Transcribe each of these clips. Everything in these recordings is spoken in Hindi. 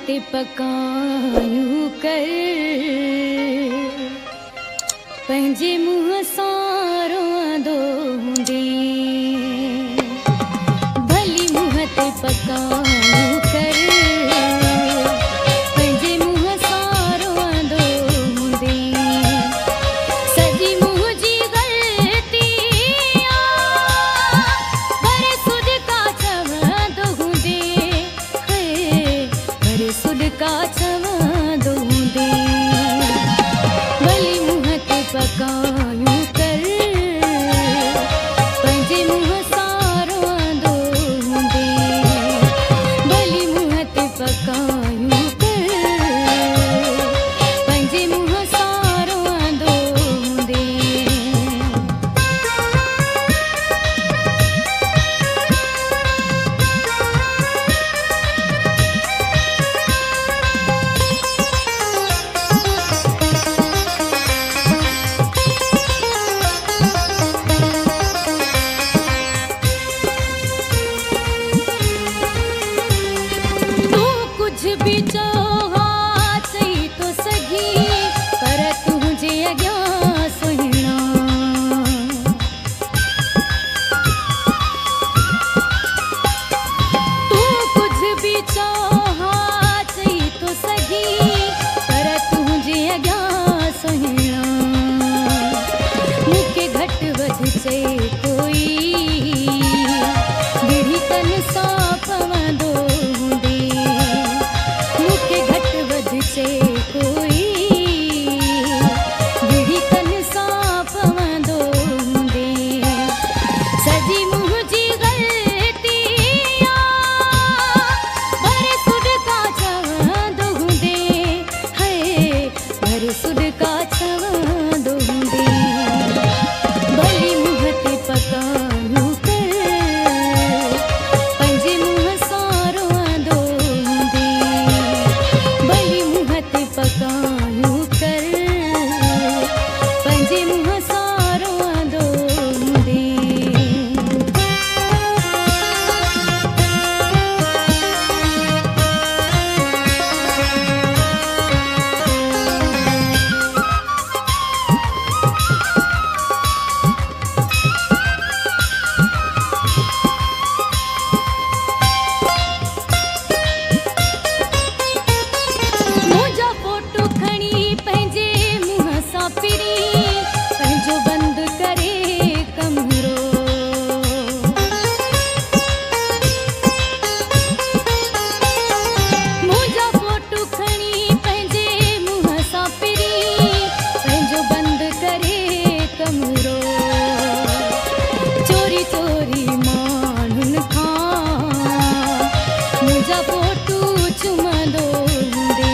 ते पकायूं कर पंहिंजे मुंहं सां रोअंदो हूंदे भली मुंहं ते पकायूं कर पंहिंजे मुंहं सां रोअंदो हूंदे सॼी मुंहिंजी ग़लती पर सुॾका चवंदो हूंदे पर सुॾका चवंदो हूंदे भली मुंहं ते पकायूं कर पंहिंजे मुंहं सां रोअंदो हूंदे भली मुंहं ते पकायूं कर पंहिंजे मुंहं सां रोअंदो हूंदे कुझु बि चओ हा चई थो सघी पर तुंहिंजे अॻियां सुहिणा तूं कुझु बि चओ हा चई थो सघी पर तुंहिंजे अॻियां सुहिणा मूंखे घटि वधि चए कोई बिड़ी तन सां पवंदो हूंदे मूंखे घटि वधि चए कोई बिड़ी तन सां पवंदो हूंदे सॼी मुंहिंजी ग़लती पर सुॾका चवंदो हूंदे पर सुॾका चवंदो हूंदे भली मुंहं ते पकायूं कर पंहिंजे मुंहं सां रोअंदो हूंदे भली मुंहं ते पकायूं कर पंहिंजे मुंहं सां रोअंदो हूंदे मुंहिंजा फोटो खणी पंहिंजे मुंहं सां फिरी पंहिंजो बंदि करे कमरो मुंहिंजा फोटो खणी पंहिंजे मुंहं सां फिरी पंहिंजो बंदि करे कमरो चोरी चोरी माण्हुनि खां मुंहिंजा फोटो चुमंदो हूंदे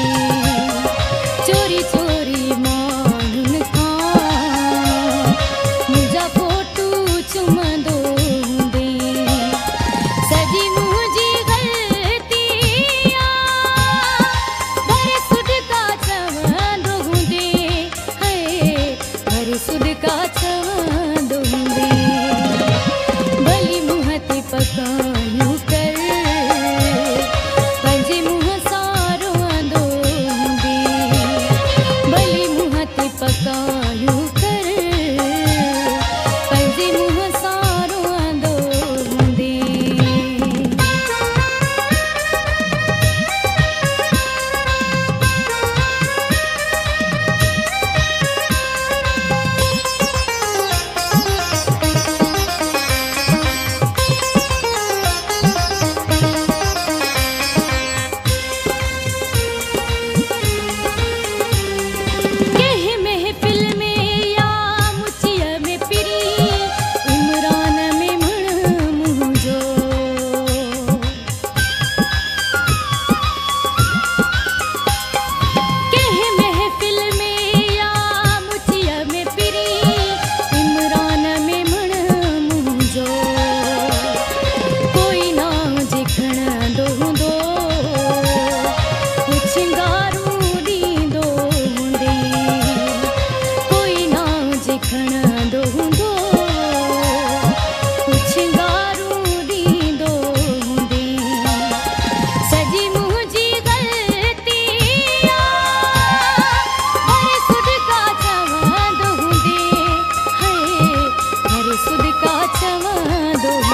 चोरी चोरी माण्हुनि खां मुंहिंजा फोटो चुमंदो हूंदे सॼी मुंहिंजी ग़लती पर सुॾका चवंदो हूंदे पर सुॾका चवंदो हूंदे भली मुंहं ते पकायूं कर पंहिंजे मुंहं सां दोही